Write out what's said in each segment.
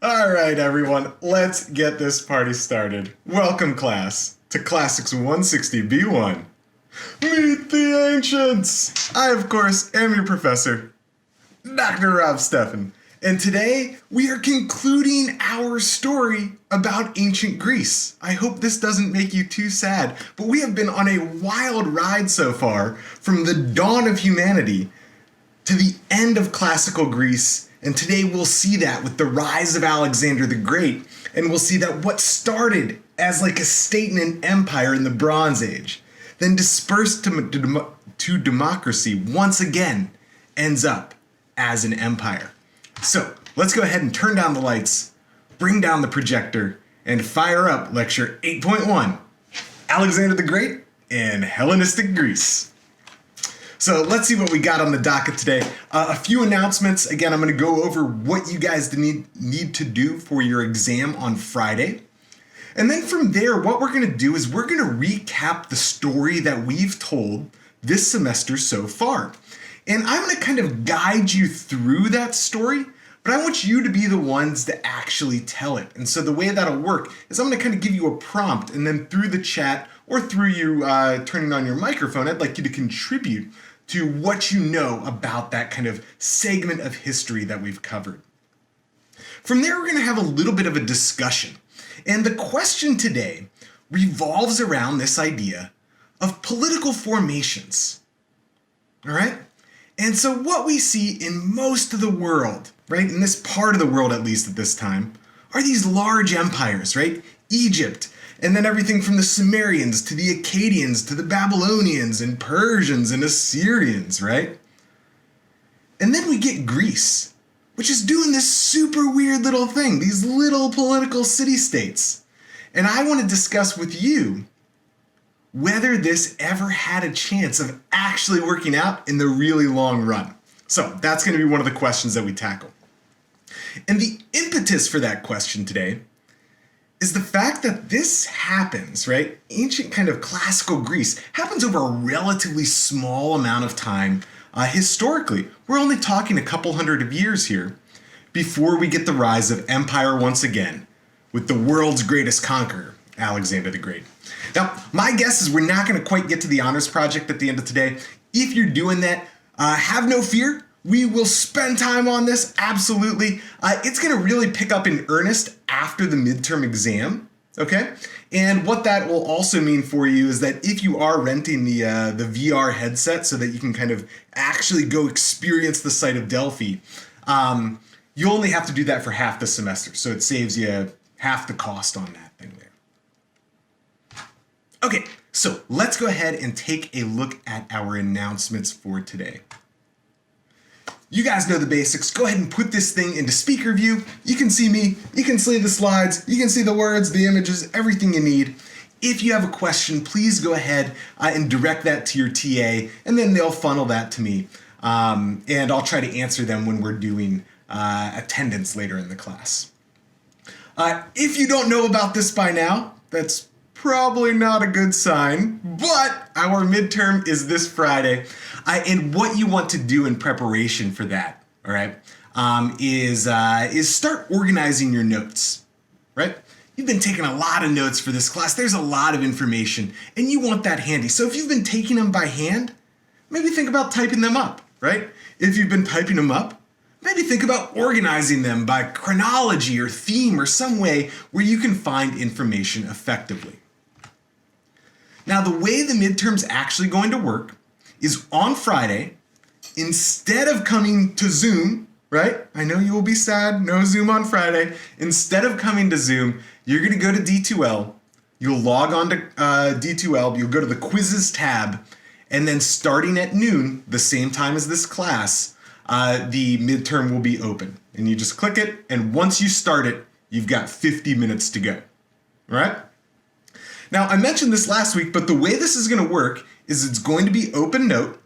All right, everyone, let's get this party started. Welcome, class, to Classics 160B1. Meet the Ancients! I, of course, am your professor, Dr. Rob Steffen, and today we are concluding our story about ancient Greece. I hope this doesn't make you too sad, but we have been on a wild ride so far from the dawn of humanity to the end of classical Greece, and today we'll see that with the rise of Alexander the Great, and we'll see that what started as like a state and an empire in the Bronze Age, then dispersed to democracy once again, ends up as an empire. So let's go ahead and turn down the lights, bring down the projector, and fire up lecture 8.1, Alexander the Great in Hellenistic Greece. So let's see what we got on the docket today. A few announcements. Again, I'm going to go over what you guys need to do for your exam on Friday. And then from there, what we're going to do is we're going to recap the story that we've told this semester so far. And I'm going to kind of guide you through that story, but I want you to be the ones to actually tell it. And so the way that'll work is I'm going to kind of give you a prompt, and then through the chat or through you turning on your microphone, I'd like you to contribute to what you know about that kind of segment of history that we've covered. From there, we're going to have a little bit of a discussion. And the question today revolves around this idea of political formations. All right? And so what we see in most of the world, right, in this part of the world at least at this time, are these large empires, right? Egypt, and then everything from the Sumerians to the Akkadians to the Babylonians and Persians and Assyrians, right? And then we get Greece, which is doing this super weird little thing, these little political city-states. And I want to discuss with you whether this ever had a chance of actually working out in the really long run. So that's going to be one of the questions that we tackle. And the impetus for that question today is the fact that this happens, right? Ancient kind of classical Greece happens over a relatively small amount of time historically. We're only talking a couple hundred of years here before we get the rise of empire once again with the world's greatest conqueror, Alexander the Great. Now, my guess is we're not going to quite get to the honors project at the end of today. If you're doing that, have no fear. We will spend time on this, absolutely. It's going to really pick up in earnest after the midterm exam, okay? And what that will also mean for you is that if you are renting the VR headset so that you can kind of actually go experience the site of Delphi, you only have to do that for half the semester, so it saves you half the cost on that thing there. Okay, so let's go ahead and take a look at our announcements for today. You guys know the basics. Go ahead and put this thing into speaker view. You can see me, you can see the slides, you can see the words, the images, everything you need. If you have a question, please go ahead and direct that to your TA, and then they'll funnel that to me. And I'll try to answer them when we're doing attendance later in the class. If you don't know about this by now, that's probably not a good sign, but our midterm is this Friday. And what you want to do in preparation for that, all right, is start organizing your notes, right? You've been taking a lot of notes for this class. There's a lot of information, and you want that handy. So if you've been taking them by hand, maybe think about typing them up, right? If you've been typing them up, maybe think about organizing them by chronology or theme or some way where you can find information effectively. Now, the way the midterm's actually going to work is on Friday, instead of coming to Zoom, right? I know you will be sad, no Zoom on Friday. Instead of coming to Zoom, you're going to go to D2L. You'll log on to D2L. You'll go to the quizzes tab. And then starting at noon, the same time as this class, the midterm will be open. And you just click it. And once you start it, you've got 50 minutes to go. All right? Now, I mentioned this last week, but the way this is going to work is it's going to be open note.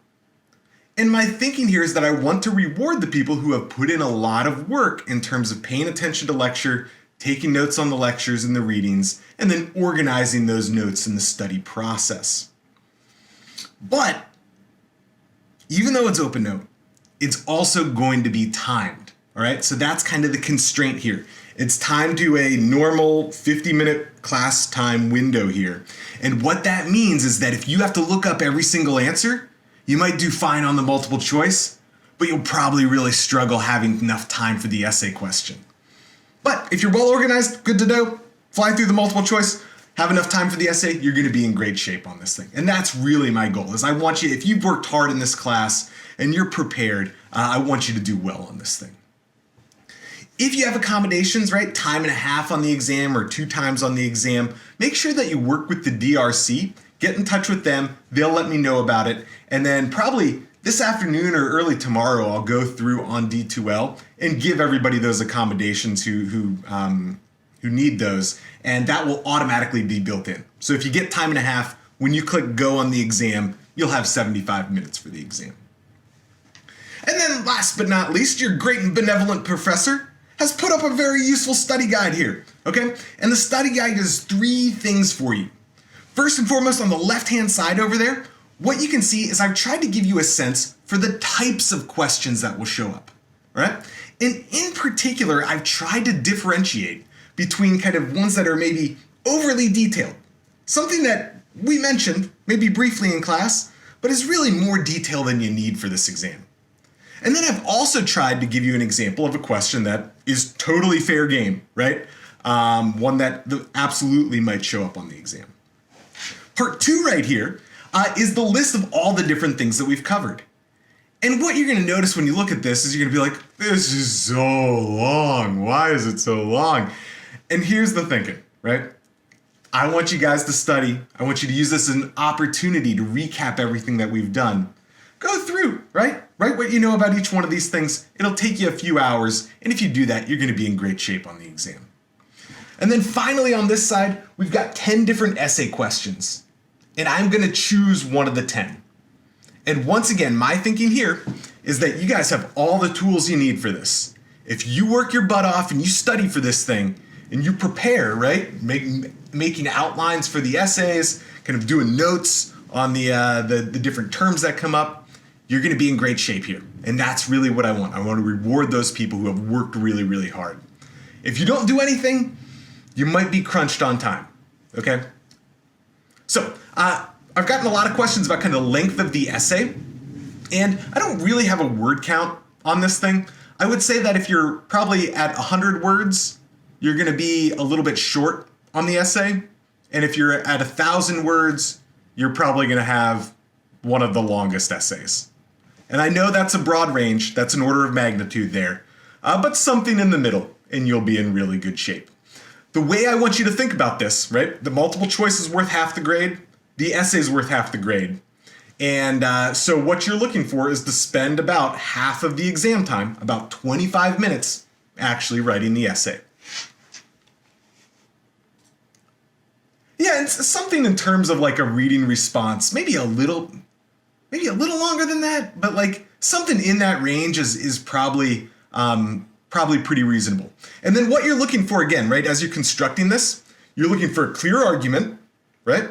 And my thinking here is that I want to reward the people who have put in a lot of work in terms of paying attention to lecture, taking notes on the lectures and the readings, and then organizing those notes in the study process. But even though it's open note, it's also going to be timed. All right, so that's kind of the constraint here. It's timed to a normal 50-minute class time window here. And what that means is that if you have to look up every single answer, you might do fine on the multiple choice, but you'll probably really struggle having enough time for the essay question. But if you're well organized, good to know, fly through the multiple choice, have enough time for the essay, you're gonna be in great shape on this thing. And that's really my goal, is I want you, if you've worked hard in this class and you're prepared, I want you to do well on this thing. If you have accommodations, right, time and a half on the exam or 2 times on the exam, make sure that you work with the DRC, get in touch with them, they'll let me know about it, and then probably this afternoon or early tomorrow, I'll go through on D2L and give everybody those accommodations who need those, and that will automatically be built in. So if you get time and a half, when you click go on the exam, you'll have 75 minutes for the exam. And then last but not least, your great and benevolent professor has put up a very useful study guide here, okay? And the study guide does 3 things for you. First and foremost, on the left-hand side over there, what you can see is I've tried to give you a sense for the types of questions that will show up, all right? And in particular, I've tried to differentiate between kind of ones that are maybe overly detailed, something that we mentioned maybe briefly in class, but is really more detail than you need for this exam. And then I've also tried to give you an example of a question that is totally fair game, right? One that absolutely might show up on the exam. Part 2 right here is the list of all the different things that we've covered. And what you're going to notice when you look at this is you're going to be like, this is so long. Why is it so long? And here's the thinking, right? I want you guys to study. I want you to use this as an opportunity to recap everything that we've done. Go through, right? Write what you know about each one of these things. It'll take you a few hours, and if you do that, you're going to be in great shape on the exam. And then finally on this side, we've got 10 different essay questions, and I'm going to choose one of the 10. And once again, my thinking here is that you guys have all the tools you need for this. If you work your butt off and you study for this thing, and you prepare, right? Making outlines for the essays, kind of doing notes on the different terms that come up, you're going to be in great shape here. And that's really what I want. I want to reward those people who have worked really, really hard. If you don't do anything, you might be crunched on time, okay? So I've gotten a lot of questions about kind of the length of the essay, and I don't really have a word count on this thing. I would say that if you're probably at 100 words, you're going to be a little bit short on the essay. And if you're at 1,000 words, you're probably going to have one of the longest essays. And I know that's a broad range, that's an order of magnitude there, but something in the middle, and you'll be in really good shape. The way I want you to think about this, right? The multiple choice is worth half the grade, the essay is worth half the grade. And so what you're looking for is to spend about half of the exam time, about 25 minutes, actually writing the essay. Yeah, it's something in terms of like a reading response, maybe a little longer than that, but like something in that range is probably pretty reasonable. And then what you're looking for again, right, as you're constructing this, you're looking for a clear argument, right?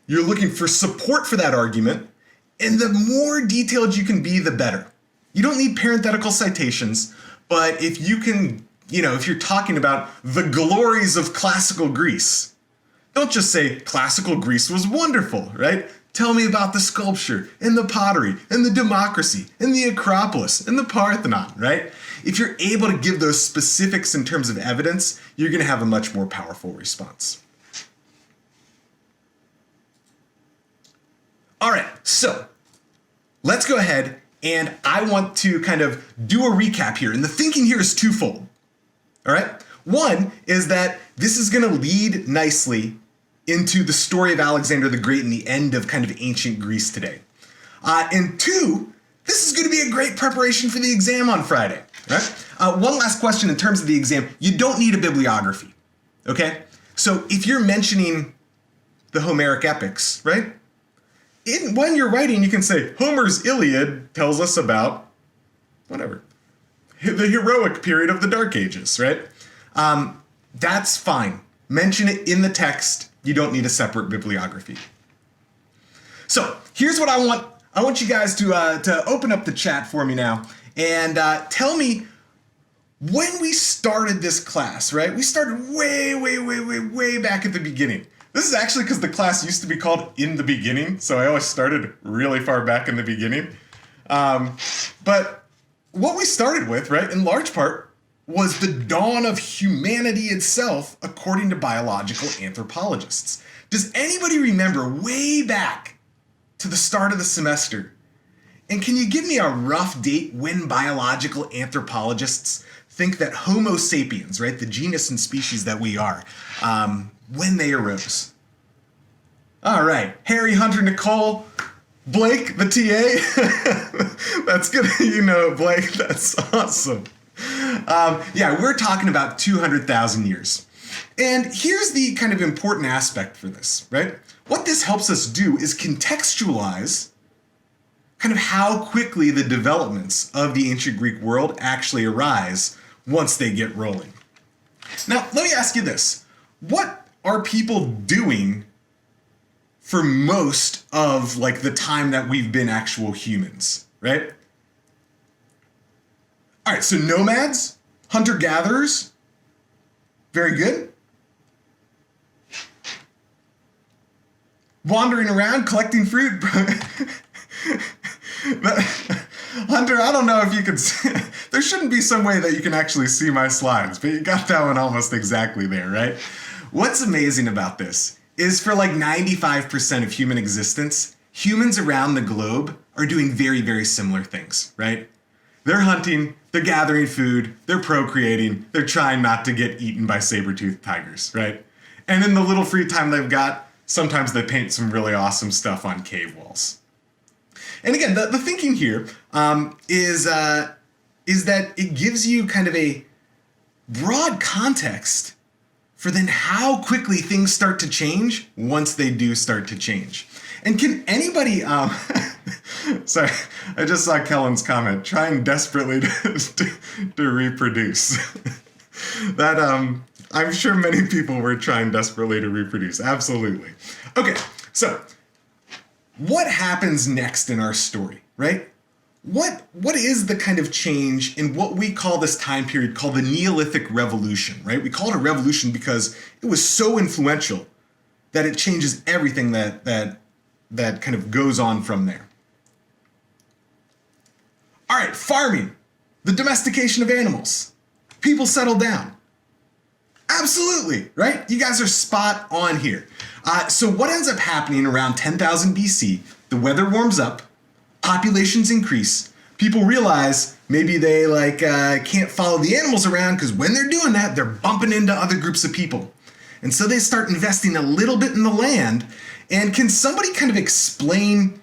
You're looking for support for that argument, and the more detailed you can be, the better. You don't need parenthetical citations, but if you can, if you're talking about the glories of classical Greece, don't just say classical Greece was wonderful, right? Tell me about the sculpture and the pottery and the democracy and the Acropolis and the Parthenon, right? If you're able to give those specifics in terms of evidence, you're going to have a much more powerful response. All right, so let's go ahead and I want to kind of do a recap here. And the thinking here is twofold, all right? One is that this is going to lead nicely into the story of Alexander the Great and the end of kind of ancient Greece today. And 2, this is going to be a great preparation for the exam on Friday. Right? One last question in terms of the exam. You don't need a bibliography, okay? So if you're mentioning the Homeric epics, right? When you're writing, you can say, Homer's Iliad tells us about, whatever, the heroic period of the Dark Ages, right? That's fine. Mention it in the text. You don't need a separate bibliography. So here's what I want. I want you guys to open up the chat for me now and tell me when we started this class, right, we started way back at the beginning. This is actually because the class used to be called In the Beginning, so I always started really far back in the beginning. But what we started with, right, in large part, was the dawn of humanity itself, according to biological anthropologists. Does anybody remember way back to the start of the semester? And can you give me a rough date when biological anthropologists think that Homo sapiens, right, the genus and species that we are, when they arose? All right, Harry, Hunter, Nicole, Blake, the TA. That's good. You know, Blake, that's awesome. Yeah, we're talking about 200,000 years. And here's the kind of important aspect for this, right? What this helps us do is contextualize kind of how quickly the developments of the ancient Greek world actually arise once they get rolling. Now, let me ask you this. What are people doing for most of like the time that we've been actual humans, right? All right, so nomads, hunter-gatherers, very good. Wandering around, collecting fruit. Hunter, I don't know if you can see, there shouldn't be some way that you can actually see my slides, but you got that one almost exactly there, right? What's amazing about this is for like 95% of human existence, humans around the globe are doing very similar things, right? They're hunting, they're gathering food, they're procreating, they're trying not to get eaten by saber-toothed tigers, right? And in the little free time they've got, sometimes they paint some really awesome stuff on cave walls. And again, the thinking here is that it gives you kind of a broad context for then how quickly things start to change once they do start to change. And can anybody, sorry, I just saw Kellen's comment, trying desperately to reproduce. That, I'm sure many people were trying desperately to reproduce, absolutely. Okay, so what happens next in our story, right? What is the kind of change in what we call this time period called the Neolithic Revolution, right? We call it a revolution because it was so influential that it changes everything that kind of goes on from there. All right, farming, the domestication of animals. People settle down. Absolutely, right? You guys are spot on here. So what ends up happening around 10,000 BC, the weather warms up, populations increase, people realize maybe they can't follow the animals around because when they're doing that, they're bumping into other groups of people. And so they start investing a little bit in the land. And can somebody kind of explain,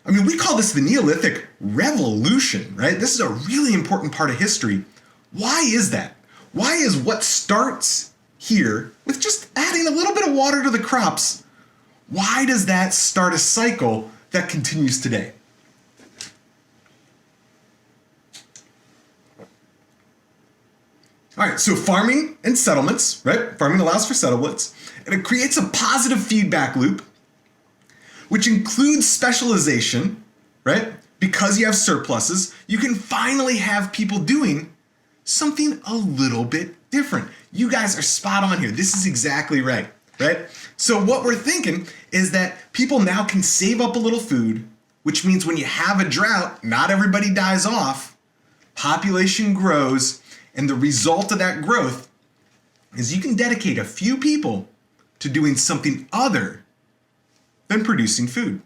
I mean, we call this the Neolithic Revolution, right? This is a really important part of history. Why is that? Why is what starts here with just adding a little bit of water to the crops, why does that start a cycle that continues today? All right, so farming and settlements, right? Farming allows for settlements, and it creates a positive feedback loop, which includes specialization, right? Because you have surpluses, you can finally have people doing something a little bit different. You guys are spot on here. This is exactly right, right? So what we're thinking is that people now can save up a little food, which means when you have a drought, not everybody dies off, population grows, and the result of that growth is you can dedicate a few people to doing something other than producing food.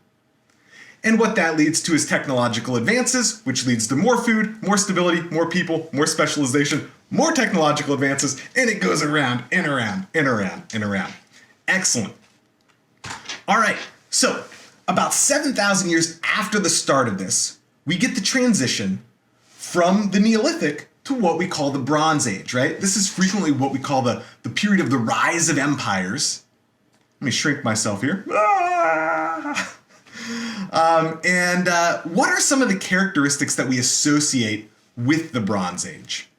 And what that leads to is technological advances, which leads to more food, more stability, more people, more specialization, more technological advances, and it goes around and around and around and around. Excellent. All right, so about 7,000 years after the start of this, we get the transition from the Neolithic to what we call the Bronze Age, right? This is frequently what we call the period of the rise of empires. Let me shrink myself here. What are some of the characteristics that we associate with the Bronze Age?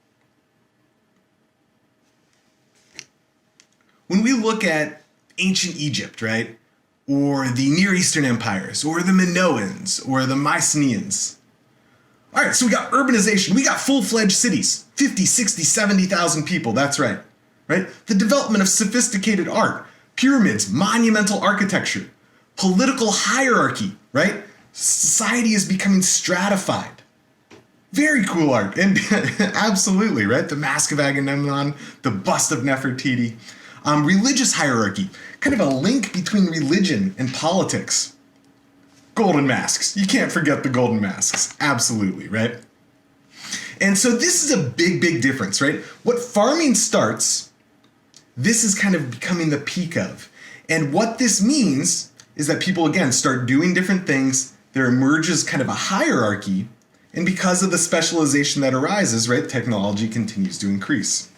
When we look at ancient Egypt, right, or the Near Eastern empires, or the Minoans, or the Mycenaeans, All right, so we got urbanization. We got full-fledged cities, 50, 60, 70,000 people. That's right. The development of sophisticated art, pyramids, monumental architecture, political hierarchy, right? Society is becoming stratified. Very cool art, and absolutely, right? The Mask of Agamemnon, the bust of Nefertiti. Religious hierarchy, kind of a link between religion and politics. Golden masks. You can't forget the golden masks. Absolutely, right? And so this is a big, big difference, right? What farming starts, this is kind of becoming the peak of. And what this means is that people, again, start doing different things. There emerges kind of a hierarchy. And because of the specialization that arises, right, technology continues to increase.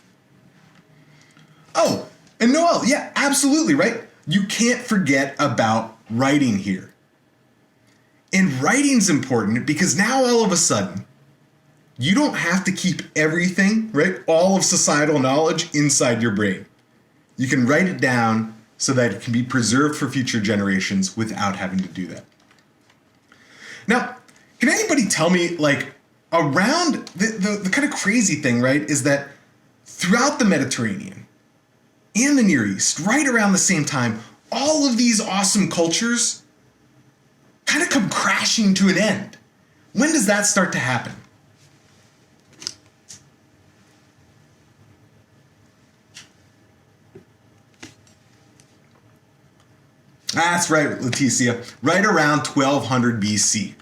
Oh, and Noel, yeah, absolutely, right? You can't forget about writing here. And writing's important because now all of a sudden, you don't have to keep everything, right? All of societal knowledge inside your brain. You can write it down so that it can be preserved for future generations without having to do that. Now, can anybody tell me, like, around the kind of crazy thing, right, is that throughout the Mediterranean and the Near East, right around the same time, all of these awesome cultures kind of come crashing to an end. When does that start to happen? That's right, Leticia, right around 1200 BC.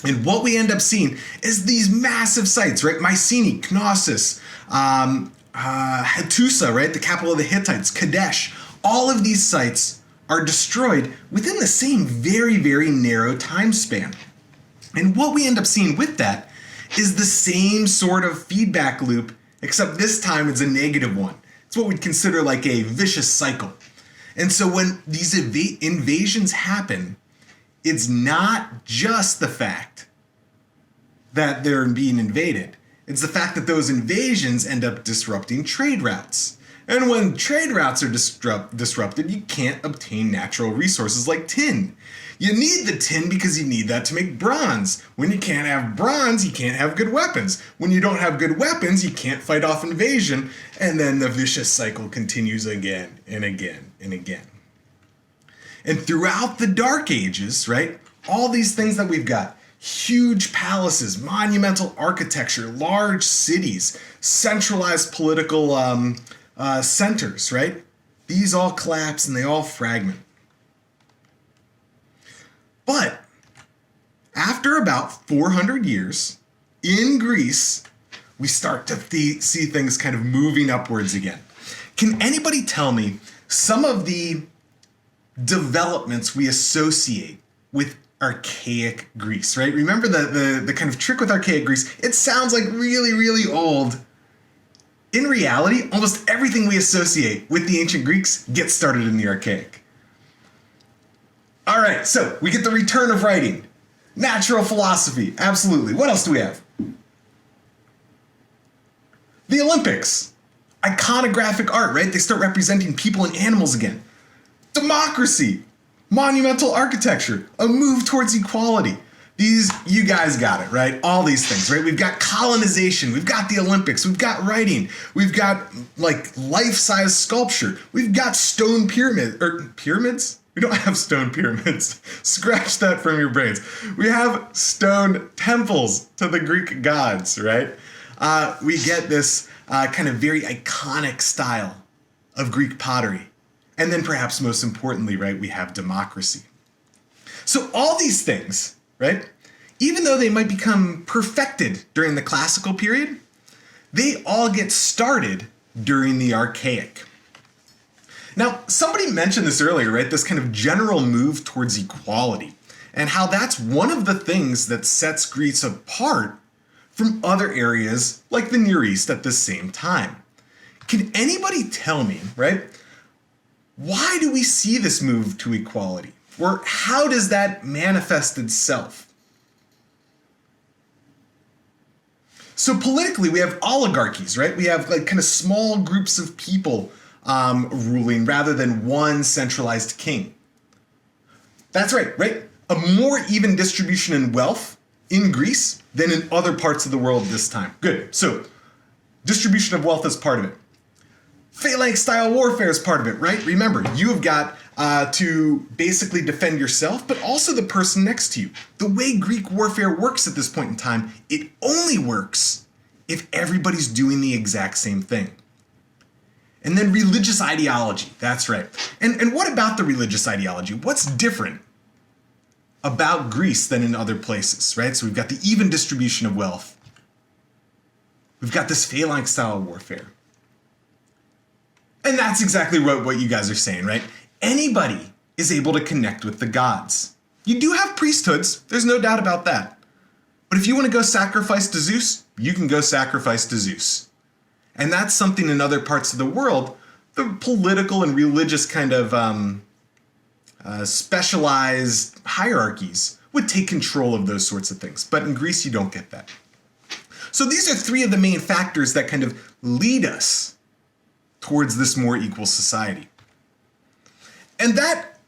And what we end up seeing is these massive sites, right? Mycenae, Knossos, Hattusa, right? The capital of the Hittites, Kadesh. All of these sites are destroyed within the same very, very narrow time span. And what we end up seeing with that is the same sort of feedback loop, except this time it's a negative one. It's what we'd consider like a vicious cycle. And so when these invasions happen, it's not just the fact that they're being invaded. It's the fact that those invasions end up disrupting trade routes. And when trade routes are disrupted, you can't obtain natural resources like tin. You need the tin because you need that to make bronze. When you can't have bronze, you can't have good weapons. When you don't have good weapons, you can't fight off invasion. And then the vicious cycle continues again and again and again. And throughout the Dark Ages, right, all these things that we've got, huge palaces, monumental architecture, large cities, centralized political centers, right? These all collapse and they all fragment. But after about 400 years, in Greece, we start to see things kind of moving upwards again. Can anybody tell me some of the developments we associate with archaic Greece, right? Remember the kind of trick with archaic Greece? It sounds like really, really old. In reality, almost everything we associate with the ancient Greeks gets started in the archaic. All right, so we get the return of writing. Natural philosophy, absolutely. What else do we have? The Olympics. Iconographic art, right? They start representing people and animals again. Democracy. Monumental architecture. A move towards equality. These, you guys got it, right? All these things, right? We've got colonization. We've got the Olympics. We've got writing. We've got, like, life-size sculpture. We've got stone pyramids? We don't have stone pyramids. Scratch that from your brains. We have stone temples to the Greek gods, right? We get this kind of very iconic style of Greek pottery. And then perhaps most importantly, right, we have democracy. So all these things, right, even though they might become perfected during the classical period, they all get started during the archaic. Now, somebody mentioned this earlier, right, this kind of general move towards equality, and how that's one of the things that sets Greece apart from other areas like the Near East at the same time. Can anybody tell me, right, why do we see this move to equality? Or how does that manifest itself? So politically, we have oligarchies, right? We have like kind of small groups of people ruling rather than one centralized king. That's right, right? A more even distribution in wealth in Greece than in other parts of the world this time. Good. So, distribution of wealth is part of it. Phalanx-style warfare is part of it, right? Remember, you have got to basically defend yourself, but also the person next to you. The way Greek warfare works at this point in time, it only works if everybody's doing the exact same thing. And then religious ideology, that's right. And what about the religious ideology? What's different about Greece than in other places, right? So we've got the even distribution of wealth. We've got this phalanx-style warfare. And that's exactly what you guys are saying, right? Anybody is able to connect with the gods. You do have priesthoods, there's no doubt about that. But if you want to go sacrifice to Zeus, you can go sacrifice to Zeus. And that's something in other parts of the world, the political and religious kind of specialized hierarchies would take control of those sorts of things. But in Greece, you don't get that. So these are three of the main factors that kind of lead us towards this more equal society. And that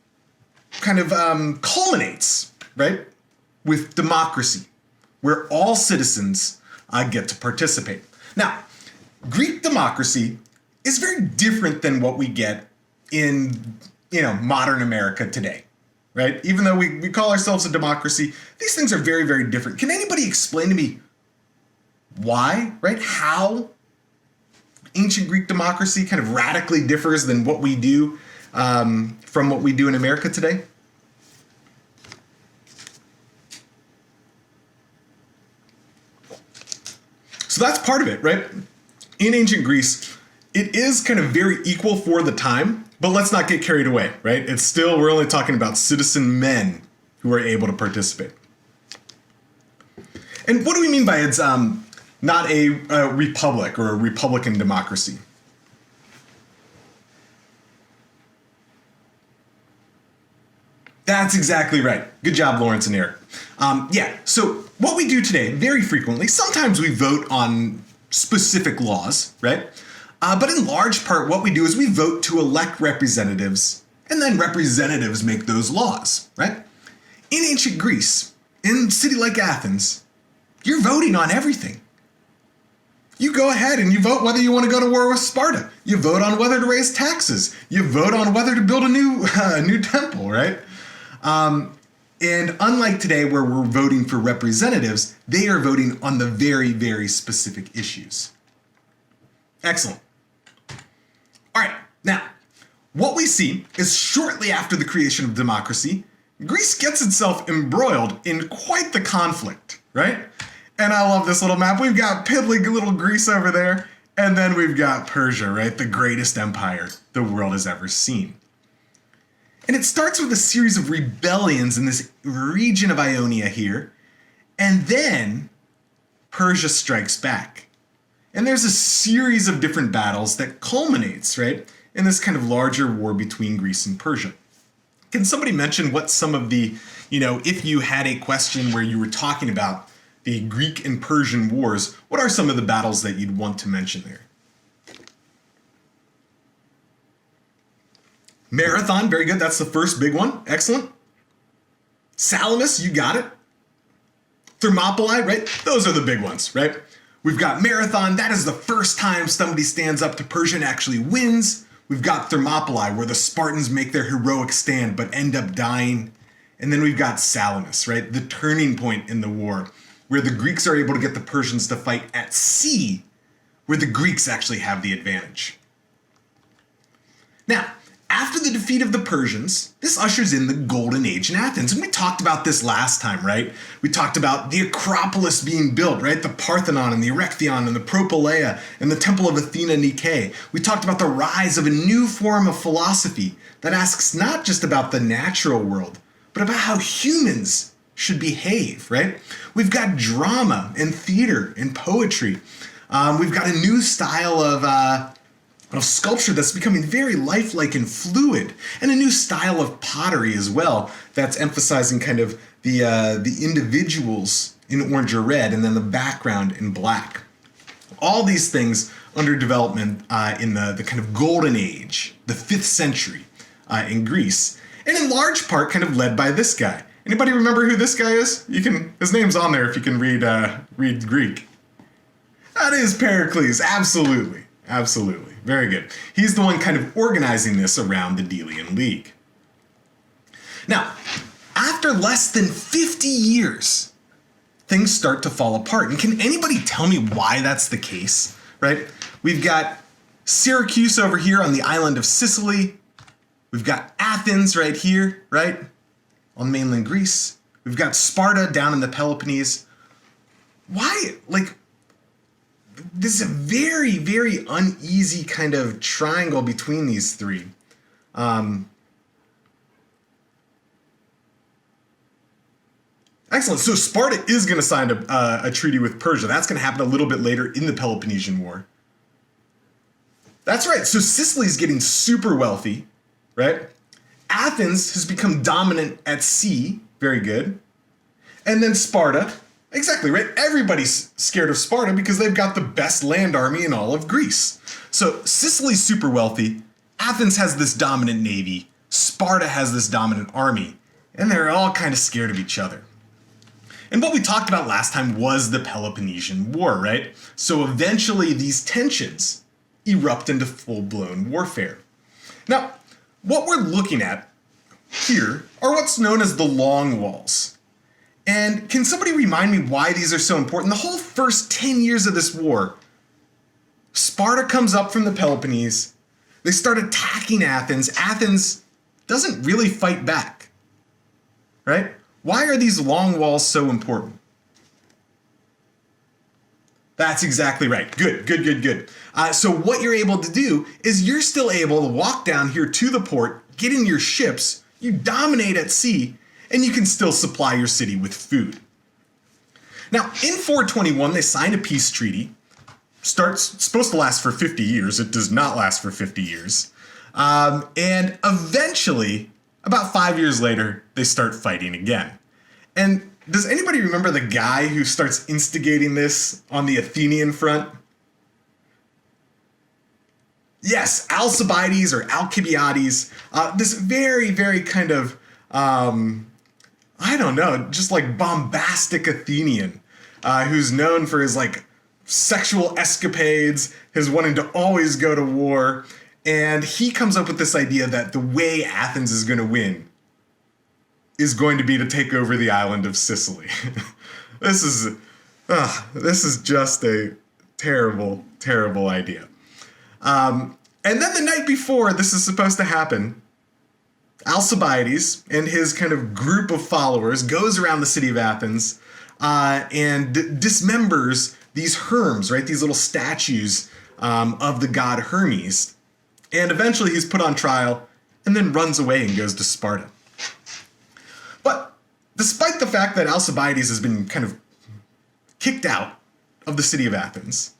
kind of culminates, right, with democracy, where all citizens get to participate. Now, Greek democracy is very different than what we get in, modern America today, right? Even though we call ourselves a democracy, these things are very, very different. Can anybody explain to me why, right? How ancient Greek democracy kind of radically differs than what we do from what we do in America today? So that's part of it, right? In ancient Greece, it is kind of very equal for the time, but let's not get carried away, right? We're only talking about citizen men who are able to participate. And what do we mean by it's not a republic or a republican democracy? That's exactly right. Good job, Lawrence and Eric. So what we do today, very frequently, sometimes we vote on specific laws, right? But in large part, what we do is we vote to elect representatives, and then representatives make those laws, right? In ancient Greece, in a city like Athens, you're voting on everything. You go ahead and you vote whether you want to go to war with Sparta. You vote on whether to raise taxes. You vote on whether to build a new temple, right? And unlike today where we're voting for representatives, they are voting on the very, very specific issues. Excellent. All right, now, what we see is shortly after the creation of democracy, Greece gets itself embroiled in quite the conflict, right? And I love this little map. We've got piddly little Greece over there, and then we've got Persia, right? The greatest empire the world has ever seen. And it starts with a series of rebellions in this region of Ionia here, and then Persia strikes back. And there's a series of different battles that culminates, right, in this kind of larger war between Greece and Persia. Can somebody mention what some of the, if you had a question where you were talking about the Greek and Persian wars, what are some of the battles that you'd want to mention there? Marathon, very good. That's the first big one. Excellent. Salamis, you got it. Thermopylae, right? Those are the big ones, right? We've got Marathon. That is the first time somebody stands up to Persia and actually wins. We've got Thermopylae, where the Spartans make their heroic stand but end up dying. And then we've got Salamis, right? The turning point in the war, where the Greeks are able to get the Persians to fight at sea, where the Greeks actually have the advantage. Now, after the defeat of the Persians, this ushers in the Golden Age in Athens. And we talked about this last time, right? We talked about the Acropolis being built, right? The Parthenon and the Erechtheion and the Propylaea and the Temple of Athena Nike. We talked about the rise of a new form of philosophy that asks not just about the natural world, but about how humans should behave, right? We've got drama and theater and poetry. We've got a new style of sculpture that's becoming very lifelike and fluid, and a new style of pottery as well that's emphasizing kind of the individuals in orange or red, and then the background in black. All these things under development in the kind of golden age, the 5th century in Greece, and in large part kind of led by this guy, Anybody remember who this guy is? His name's on there if you can read Greek. That is Pericles, absolutely. Absolutely. Very good. He's the one kind of organizing this around the Delian League. Now, after less than 50 years, things start to fall apart. And can anybody tell me why that's the case, right? We've got Syracuse over here on the island of Sicily. We've got Athens right here, right? On mainland Greece. We've got Sparta down in the Peloponnese. Why, this is a very, very uneasy kind of triangle between these three. Excellent. So Sparta is going to sign a treaty with Persia. That's going to happen a little bit later in the Peloponnesian War. That's right. So Sicily's getting super wealthy, right? Athens has become dominant at sea. Very good. And then Sparta. Exactly, right? Everybody's scared of Sparta because they've got the best land army in all of Greece. So Sicily's super wealthy. Athens has this dominant navy. Sparta has this dominant army. And they're all kind of scared of each other. And what we talked about last time was the Peloponnesian War, right? So eventually these tensions erupt into full-blown warfare. Now, what we're looking at here are what's known as the Long Walls. And can somebody remind me why these are so important? The whole first 10 years of this war, Sparta comes up from the Peloponnese. They start attacking Athens. Athens doesn't really fight back, right? Why are these long walls so important? That's exactly right. Good. So what you're able to do is you're still able to walk down here to the port, get in your ships, you dominate at sea, and you can still supply your city with food. Now, in 421, they signed a peace treaty. It's supposed to last for 50 years. It does not last for 50 years. And eventually, about 5 years later, they start fighting again. And does anybody remember the guy who starts instigating this on the Athenian front? Yes, Alcibiades or Alcibiades. This very, very kind of, just like bombastic Athenian, who's known for his sexual escapades, his wanting to always go to war. And he comes up with this idea that the way Athens is going to win is going to be to take over the island of Sicily. This is just a terrible, terrible idea. And then the night before this is supposed to happen, Alcibiades and his kind of group of followers goes around the city of Athens and dismembers these Herms, right? These little statues of the god Hermes. And eventually he's put on trial and then runs away and goes to Sparta. But despite the fact that Alcibiades has been kind of kicked out of the city of Athens,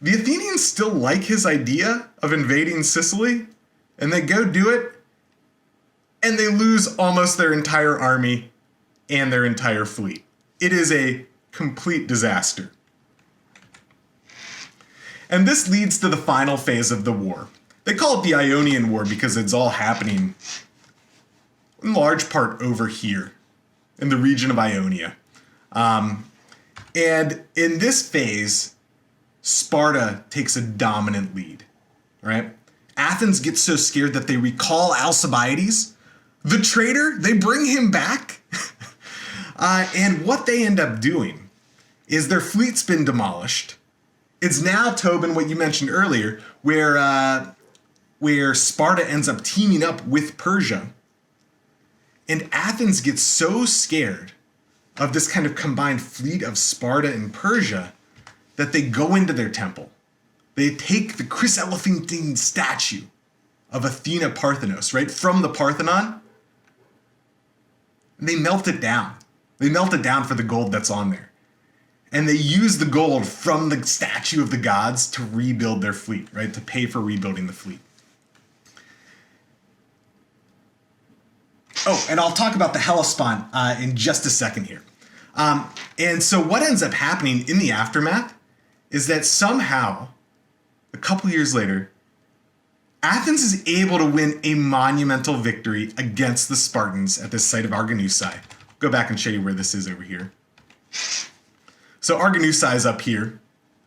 the Athenians still like his idea of invading Sicily, and they go do it, and they lose almost their entire army and their entire fleet. It is a complete disaster. And this leads to the final phase of the war. They call it the Ionian War because it's all happening in large part over here in the region of Ionia. And in this phase, Sparta takes a dominant lead, right? Athens gets so scared that they recall Alcibiades, the traitor. They bring him back. And what they end up doing is their fleet's been demolished. It's now, Tobin, what you mentioned earlier, where Sparta ends up teaming up with Persia. And Athens gets so scared of this kind of combined fleet of Sparta and Persia that they go into their temple. They take the chryselephantine statue of Athena Parthenos, right, from the Parthenon, and they melt it down. They melt it down for the gold that's on there. And they use the gold from the statue of the gods to rebuild their fleet, right, to pay for rebuilding the fleet. Oh, and I'll talk about the Hellespont in just a second here. And so what ends up happening in the aftermath is that somehow, a couple years later, Athens is able to win a monumental victory against the Spartans at this site of Arginusae. Go back and show you where this is over here. So Arginusae is up here,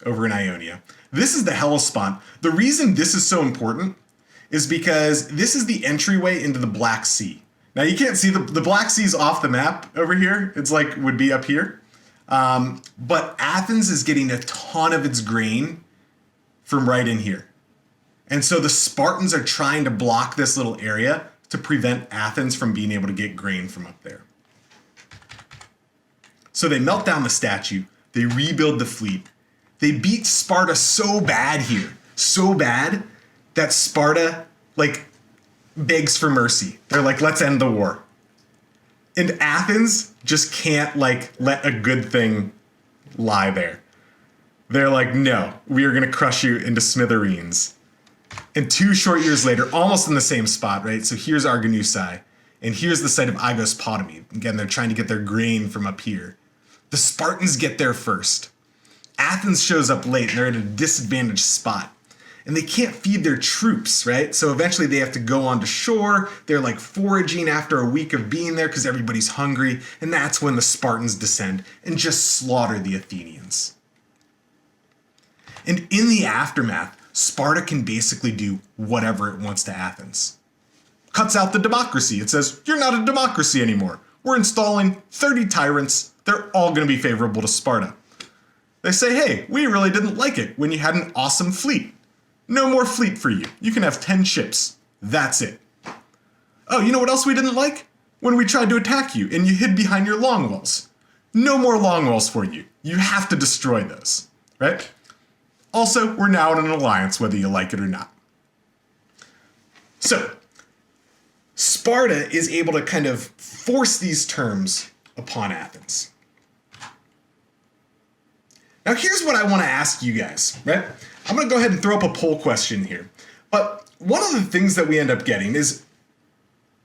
over in Ionia. This is the Hellespont. The reason this is so important is because this is the entryway into the Black Sea. Now you can't see the Black Sea is off the map over here. It's like would be up here. But Athens is getting a ton of its grain from right in here. And so the Spartans are trying to block this little area to prevent Athens from being able to get grain from up there. So they melt down the statue. They rebuild the fleet. They beat Sparta so bad here, so bad that Sparta begs for mercy. They're like, let's end the war. And Athens just can't let a good thing lie there. They're like, no, we are going to crush you into smithereens. And 2 short years later, almost in the same spot, right? So here's Arginusae, and here's the site of Aegospotami. Again, they're trying to get their grain from up here. The Spartans get there first. Athens shows up late, and they're at a disadvantaged spot. And they can't feed their troops, right? So eventually they have to go onto shore. They're foraging after a week of being there because everybody's hungry. And that's when the Spartans descend and just slaughter the Athenians. And in the aftermath, Sparta can basically do whatever it wants to Athens. Cuts out the democracy. It says, you're not a democracy anymore. We're installing 30 tyrants. They're all going to be favorable to Sparta. They say, hey, we really didn't like it when you had an awesome fleet. No more fleet for you. You can have 10 ships. That's it. Oh, you know what else we didn't like? When we tried to attack you and you hid behind your long walls. No more long walls for you. You have to destroy those, right? Also, we're now in an alliance, whether you like it or not. So, Sparta is able to kind of force these terms upon Athens. Now, here's what I want to ask you guys, right? I'm going to go ahead and throw up a poll question here. But one of the things that we end up getting is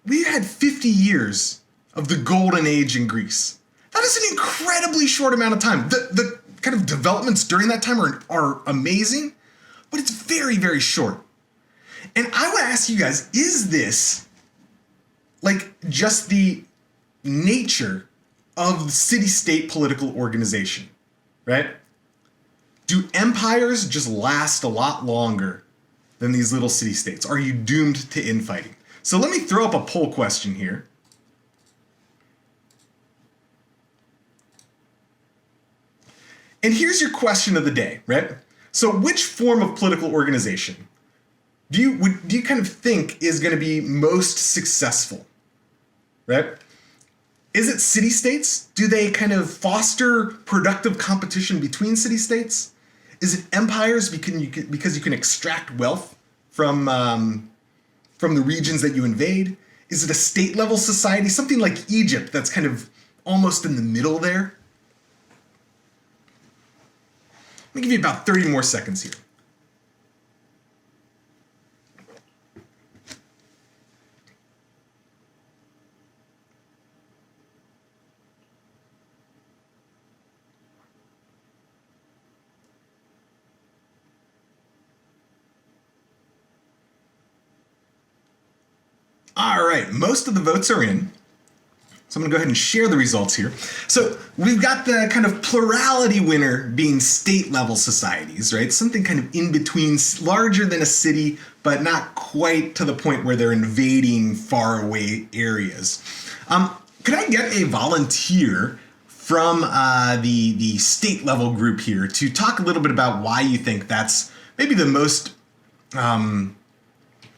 we had 50 years of the golden age in Greece. That is an incredibly short amount of time. The kind of developments during that time are amazing, but it's very, very short. And I want to ask you guys, is this just the nature of city-state political organization, right? Do empires just last a lot longer than these little city-states? Are you doomed to infighting? So let me throw up a poll question here. And here's your question of the day, right? So which form of political organization do you kind of think is going to be most successful, right? Is it city-states? Do they kind of foster productive competition between city-states? Is it empires because you can extract wealth from the regions that you invade? Is it a state-level society, something like Egypt that's kind of almost in the middle there? Let me give you about 30 more seconds here. All right, most of the votes are in. So I'm going to go ahead and share the results here. So we've got the kind of plurality winner being state-level societies, right? Something kind of in between, larger than a city, but not quite to the point where they're invading faraway areas. Could I get a volunteer from the state-level group here to talk a little bit about why you think that's maybe the most...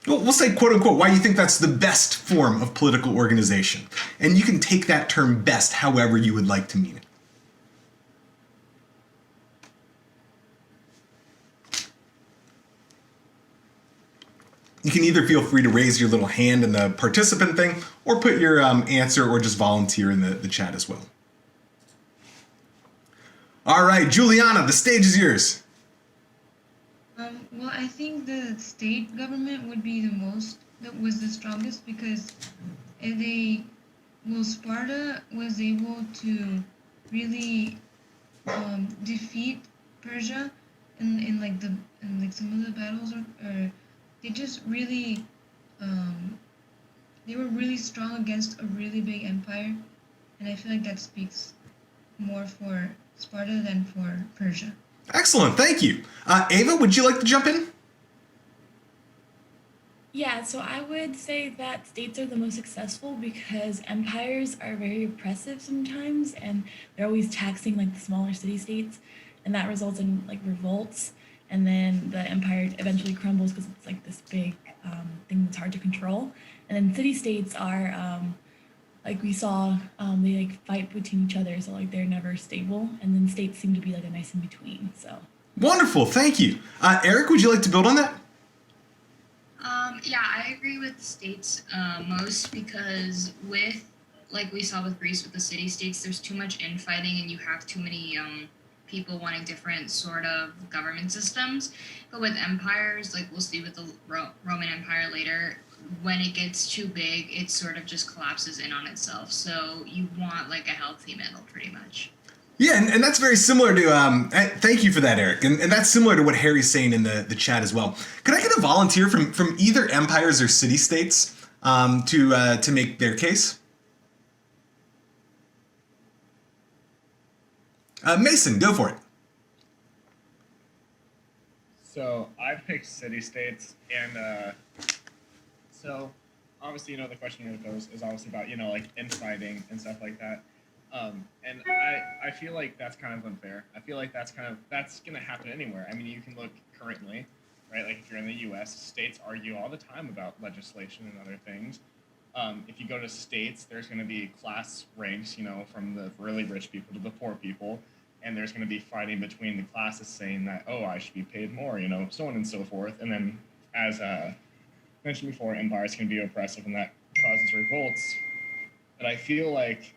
we'll say, quote unquote, why you think that's the best form of political organization. And you can take that term best however you would like to mean it. You can either feel free to raise your little hand in the participant thing or put your answer or just volunteer in the chat as well. All right, Juliana, the stage is yours. Well, I think the state government would be was the strongest because Sparta was able to really defeat Persia in some of the battles, or they just really um, they were really strong against a really big empire, and I feel like that speaks more for Sparta than for Persia. Excellent, thank you. Ava, would you like to jump in? Yeah, so I would say that states are the most successful because empires are very oppressive sometimes and they're always taxing like the smaller city states and that results in like revolts and then the empire eventually crumbles because it's like this big thing that's hard to control. And then city states are like we saw they like fight between each other so like they're never stable and then states seem to be like a nice in between. So Wonderful, thank you. Eric, would you like to build on that? Yeah, I agree with states most because with, like we saw with Greece with the city states, there's too much infighting and you have too many people wanting different sort of government systems. But with empires, like we'll see with the Roman Empire later, when it gets too big, it sort of just collapses in on itself. So you want like a healthy middle, pretty much. Yeah, and that's very similar to, thank you for that, Eric. And that's similar to what Harry's saying in the chat as well. Could I get a volunteer from either empires or city-states to make their case? Mason, go for it. So I picked city-states, and so obviously, the question here goes is obviously about, like infighting and stuff like that. And I feel like that's kind of unfair. I feel like that's going to happen anywhere. I mean, you can look currently, right? Like if you're in the U.S., states argue all the time about legislation and other things. If you go to states, there's going to be class ranks, from the really rich people to the poor people. And there's going to be fighting between the classes saying that, oh, I should be paid more, so on and so forth. And then as mentioned before, empires can be oppressive and that causes revolts. But I feel like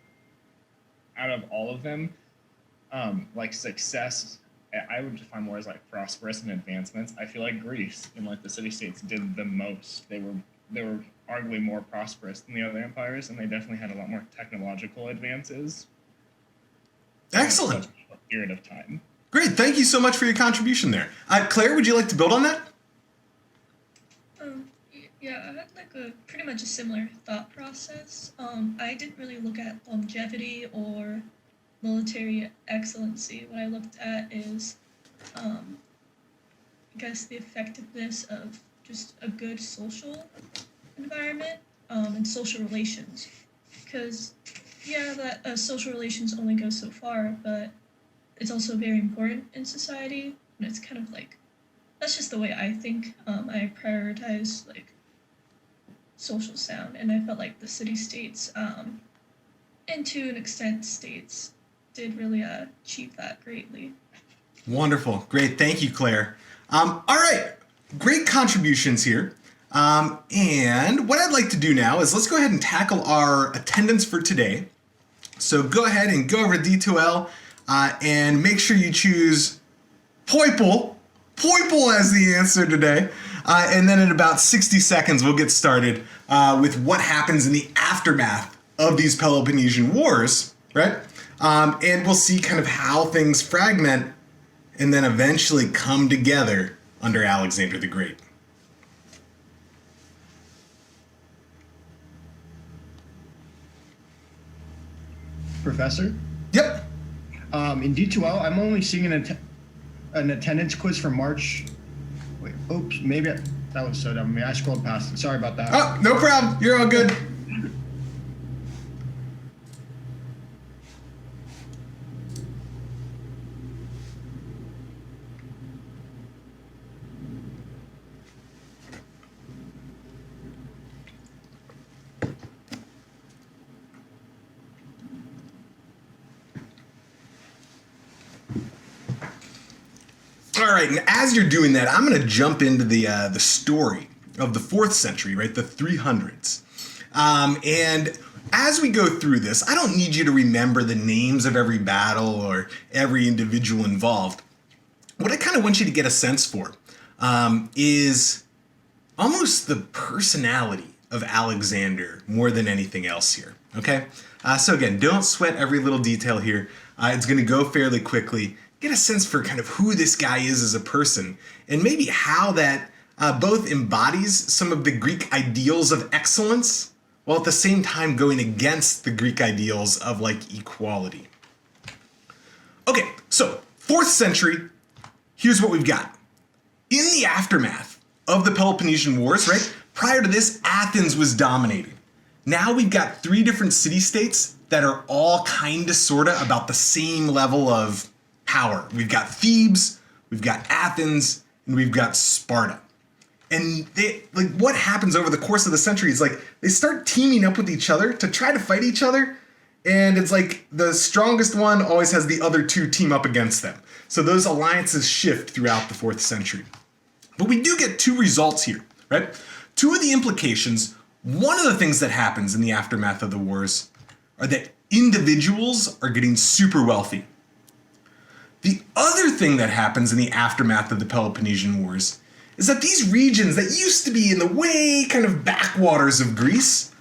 out of all of them, like success, I would define more as like prosperous and advancements. I feel like Greece and like the city-states did the most. They were arguably more prosperous than the other empires, and they definitely had a lot more technological advances. Excellent. In such a short period of time. Great, thank you so much for your contribution there. Claire, would you like to build on that? Yeah, I had like a pretty much a similar thought process. I didn't really look at longevity or military excellency. What I looked at is, I guess, the effectiveness of just a good social environment and social relations. Because, yeah, that social relations only go so far, but it's also very important in society. And it's kind of like, that's just the way I think. I prioritize like social sound, and I felt like the city-states, and to an extent states, did really achieve that greatly. Wonderful. Great. Thank you, Claire. All right. Great contributions here. And what I'd like to do now is let's go ahead and tackle our attendance for today. So go ahead and go over to D2L and make sure you choose Poiple as the answer today. And then in about 60 seconds, we'll get started with what happens in the aftermath of these Peloponnesian Wars, right? And we'll see kind of how things fragment and then eventually come together under Alexander the Great. Professor? Yep. In D2L, I'm only seeing an attendance quiz for March. Wait, oops, maybe that was so dumb. Maybe I scrolled past it. Sorry about that. Oh, no problem. You're all good. All right, and as you're doing that, I'm going to jump into the story of the 4th century, right, the 300s. And as we go through this, I don't need you to remember the names of every battle or every individual involved. What I kind of want you to get a sense for is almost the personality of Alexander more than anything else here, okay? So again, don't sweat every little detail here. It's going to go fairly quickly. Get a sense for kind of who this guy is as a person and maybe how that both embodies some of the Greek ideals of excellence, while at the same time going against the Greek ideals of like equality. Okay, so 4th century, here's what we've got. In the aftermath of the Peloponnesian Wars, right, prior to this, Athens was dominating. Now we've got 3 different city-states that are all kind of sort of about the same level of power. We've got Thebes, we've got Athens, and we've got Sparta. And what happens over the course of the century is like they start teaming up with each other to try to fight each other. And it's like the strongest one always has the other 2 team up against them. So those alliances shift throughout the 4th century. But we do get 2 results here, right? 2 of the implications, one of the things that happens in the aftermath of the wars are that individuals are getting super wealthy. The other thing that happens in the aftermath of the Peloponnesian Wars is that these regions that used to be in the way kind of backwaters of Greece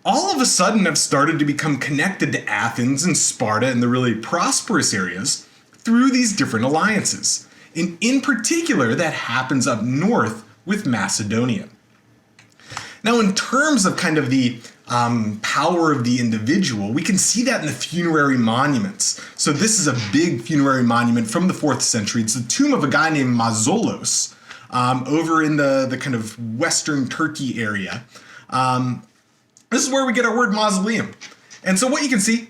all of a sudden have started to become connected to Athens and Sparta and the really prosperous areas through these different alliances. And in particular, that happens up north with Macedonia. Now, in terms of kind of the power of the individual, we can see that in the funerary monuments. So this is a big funerary monument from the 4th century. It's the tomb of a guy named Mausoleus over in the kind of western Turkey area. This is where we get our word mausoleum. And so what you can see,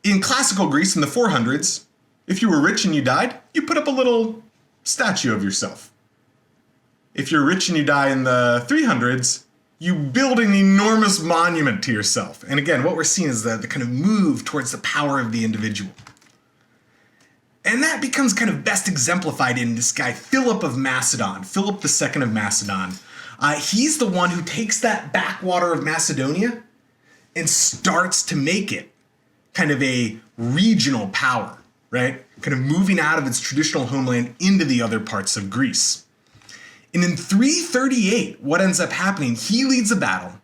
in classical Greece in the 400s, if you were rich and you died, you put up a little statue of yourself. If you're rich and you die in the 300s, you build an enormous monument to yourself. And again, what we're seeing is the kind of move towards the power of the individual. And that becomes kind of best exemplified in this guy, Philip of Macedon, Philip II of Macedon. He's the one who takes that backwater of Macedonia and starts to make it kind of a regional power, right? Kind of moving out of its traditional homeland into the other parts of Greece. And in 338, what ends up happening, he leads a battle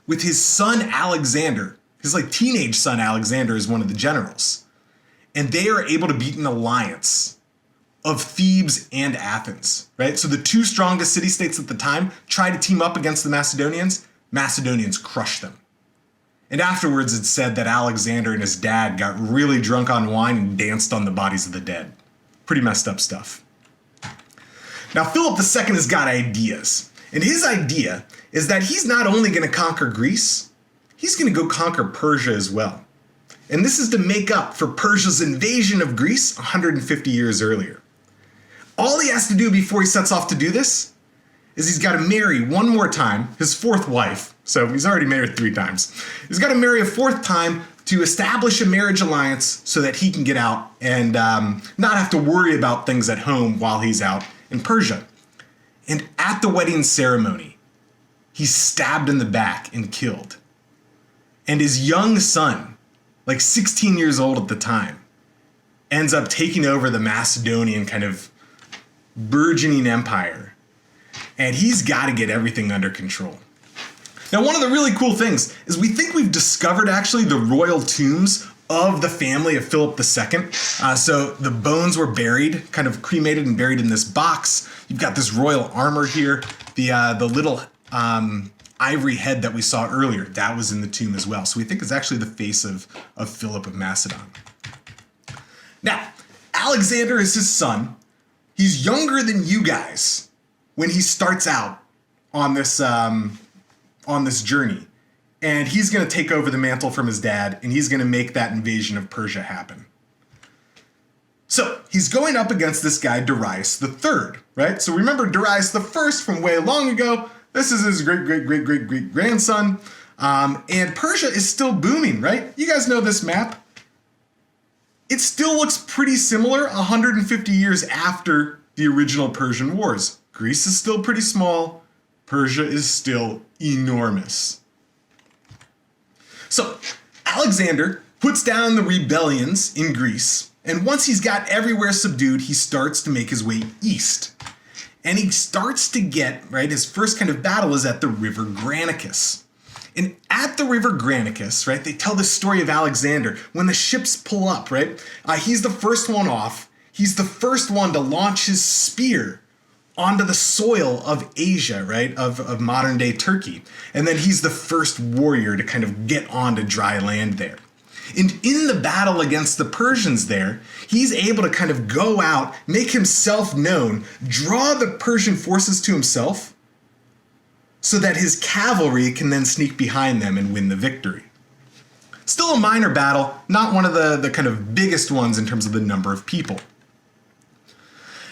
with his son Alexander. His like teenage son Alexander is one of the generals. And they are able to beat an alliance of Thebes and Athens, right? So the 2 strongest city-states at the time try to team up against the Macedonians. Macedonians crush them. And afterwards it's said that Alexander and his dad got really drunk on wine and danced on the bodies of the dead. Pretty messed up stuff. Now Philip II has got ideas. And his idea is that he's not only going to conquer Greece, he's going to go conquer Persia as well. And this is to make up for Persia's invasion of Greece 150 years earlier. All he has to do before he sets off to do this is he's got to marry one more time, his 4th wife. So he's already married 3 times. He's got to marry a 4th time to establish a marriage alliance so that he can get out and not have to worry about things at home while he's out in Persia. And at the wedding ceremony, he's stabbed in the back and killed. And his young son, like 16 years old at the time, ends up taking over the Macedonian kind of burgeoning empire. And he's got to get everything under control. Now, one of the really cool things is we think we've discovered actually the royal tombs of the family of Philip II. So the bones were buried, kind of cremated and buried in this box. You've got this royal armor here. The little ivory head that we saw earlier, that was in the tomb as well. So we think it's actually the face of Philip of Macedon. Now, Alexander is his son. He's younger than you guys when he starts out on this journey. And he's going to take over the mantle from his dad, and he's going to make that invasion of Persia happen. So he's going up against this guy, Darius III, right? So remember Darius I from way long ago. This is his great-great-great-great-great-grandson. And Persia is still booming, right? You guys know this map. It still looks pretty similar 150 years after the original Persian Wars. Greece is still pretty small. Persia is still enormous. So Alexander puts down the rebellions in Greece, and once he's got everywhere subdued, he starts to make his way east. And he starts to get, right, his first kind of battle is at the river Granicus. And at the river Granicus, right, they tell the story of Alexander. When the ships pull up, right, he's the first one off. He's the first one to launch his spear onto the soil of Asia, right, of modern day Turkey. And then he's the first warrior to kind of get onto dry land there. And in the battle against the Persians there, he's able to kind of go out, make himself known, draw the Persian forces to himself, so that his cavalry can then sneak behind them and win the victory. Still a minor battle, not one of the kind of biggest ones in terms of the number of people.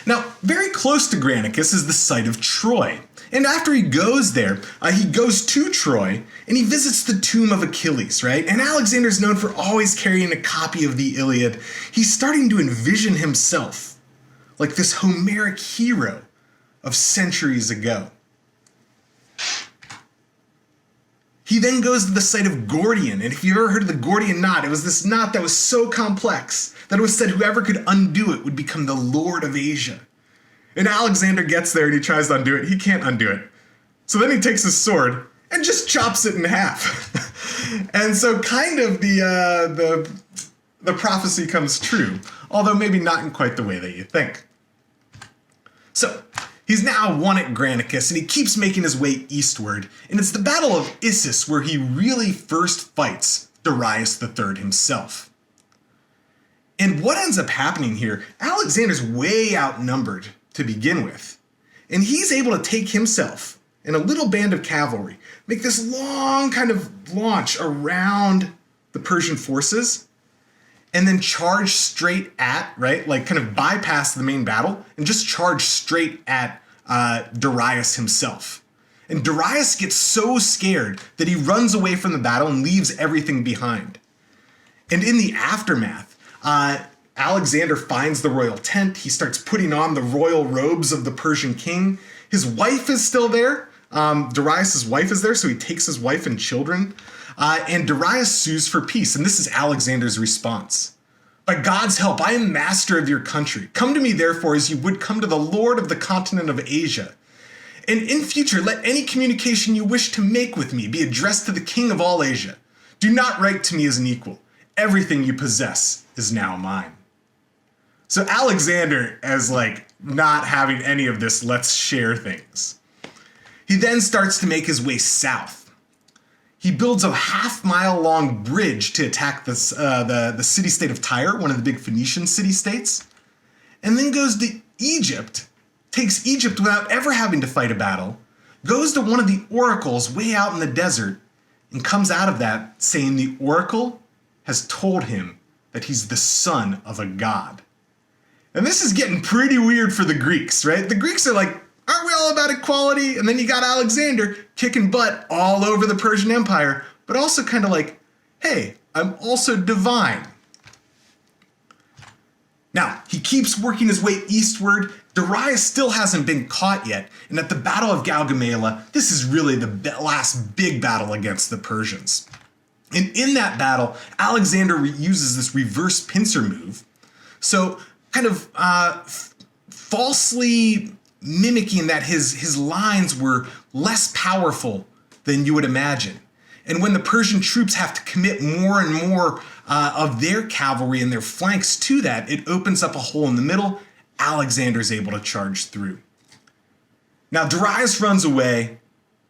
Now, very close to Granicus is the site of Troy. And after he goes there, he goes to Troy and he visits the tomb of Achilles, right? And Alexander's known for always carrying a copy of the Iliad. He's starting to envision himself like this Homeric hero of centuries ago. He then goes to the site of Gordian, and if you ever heard of the Gordian knot, it was this knot that was so complex that it was said whoever could undo it would become the Lord of Asia. And Alexander gets there and he tries to undo it. He can't undo it. So then he takes his sword and just chops it in half. And so kind of the prophecy comes true, although maybe not in quite the way that you think. So he's now won at Granicus, and he keeps making his way eastward, and it's the Battle of Issus where he really first fights Darius III himself. And what ends up happening here, Alexander's way outnumbered to begin with, and he's able to take himself and a little band of cavalry, make this long kind of launch around the Persian forces, and then charge straight at, right, like kind of bypass the main battle and just charge straight at Darius himself. And Darius gets so scared that he runs away from the battle and leaves everything behind. And in the aftermath, Alexander finds the royal tent. He starts putting on the royal robes of the Persian king. His wife is still there. Darius' wife is there, so he takes his wife and children. And Darius sues for peace, and this is Alexander's response. By God's help, I am master of your country. Come to me, therefore, as you would come to the Lord of the continent of Asia. And in future, let any communication you wish to make with me be addressed to the king of all Asia. Do not write to me as an equal. Everything you possess is now mine. So Alexander, as like not having any of this let's share things, he then starts to make his way south. He builds a half-mile long bridge to attack the city-state of Tyre, one of the big Phoenician city-states, and then goes to Egypt, takes Egypt without ever having to fight a battle, goes to one of the oracles way out in the desert, and comes out of that saying the oracle has told him that he's the son of a god. And this is getting pretty weird for the Greeks, right? The Greeks are like, aren't we all about equality? And then you got Alexander kicking butt all over the Persian Empire, but also kind of like, hey, I'm also divine. Now, he keeps working his way eastward. Darius still hasn't been caught yet. And at the Battle of Gaugamela, this is really the last big battle against the Persians. And in that battle, Alexander uses this reverse pincer move. So kind of falsely mimicking that his lines were less powerful than you would imagine. And when the Persian troops have to commit more and more of their cavalry and their flanks to that, it opens up a hole in the middle. Alexander's able to charge through. Now Darius runs away,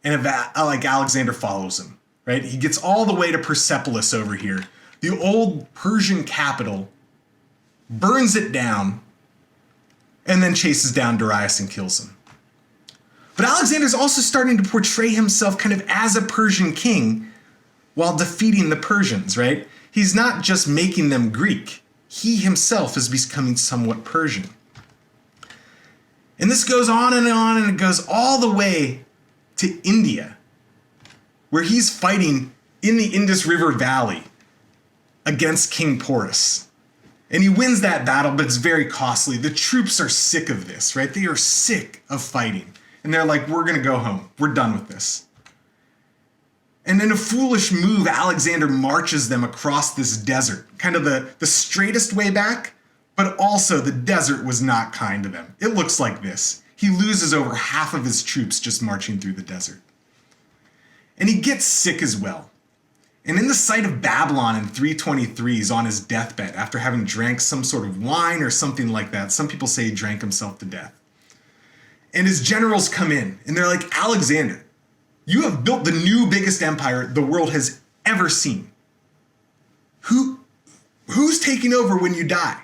and like Alexander follows him, right? He gets all the way to Persepolis over here, the old Persian capital, burns it down, and then chases down Darius and kills him. But Alexander's also starting to portray himself kind of as a Persian king while defeating the Persians, right? He's not just making them Greek. He himself is becoming somewhat Persian. And this goes on, and it goes all the way to India, where he's fighting in the Indus River Valley against King Porus. And he wins that battle, but it's very costly. The troops are sick of this, right? They are sick of fighting. And they're like, we're going to go home. We're done with this. And in a foolish move, Alexander marches them across this desert, kind of the straightest way back, but also the desert was not kind to them. It looks like this. He loses over half of his troops just marching through the desert. And he gets sick as well. And in the sight of Babylon in 323, he's on his deathbed after having drank some sort of wine or something like that. Some people say he drank himself to death. And his generals come in and they're like, Alexander, you have built the new biggest empire the world has ever seen. Who's taking over when you die?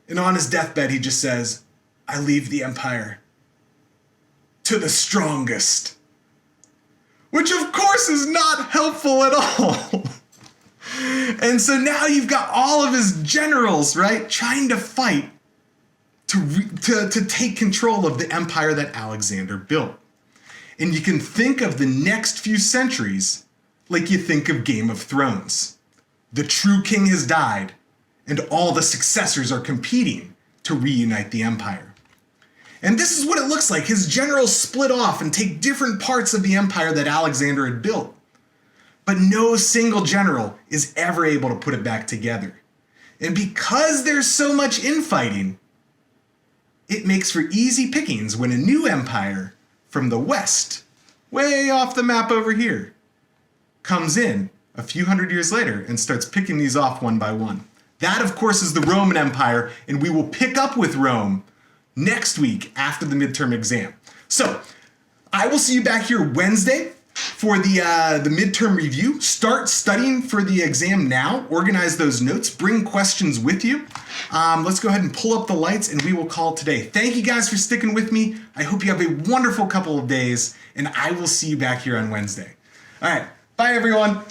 And on his deathbed, he just says, I leave the empire to the strongest. Which of course is not helpful at all. And so now you've got all of his generals, right, trying to fight to take control of the empire that Alexander built. And you can think of the next few centuries like you think of Game of Thrones. The true king has died, and all the successors are competing to reunite the empire. And this is what it looks like. His generals split off and take different parts of the empire that Alexander had built. But no single general is ever able to put it back together. And because there's so much infighting, it makes for easy pickings when a new empire from the west, way off the map over here, comes in a few hundred years later and starts picking these off one by one. That, of course, is the Roman Empire, and we will pick up with Rome next week after the midterm exam. So, I will see you back here Wednesday for the midterm review. Start studying for the exam now. Organize those notes. Bring questions with you. Let's go ahead and pull up the lights, and we will call today. Thank you guys for sticking with me. I hope you have a wonderful couple of days, and I will see you back here on Wednesday. All right. Bye, everyone.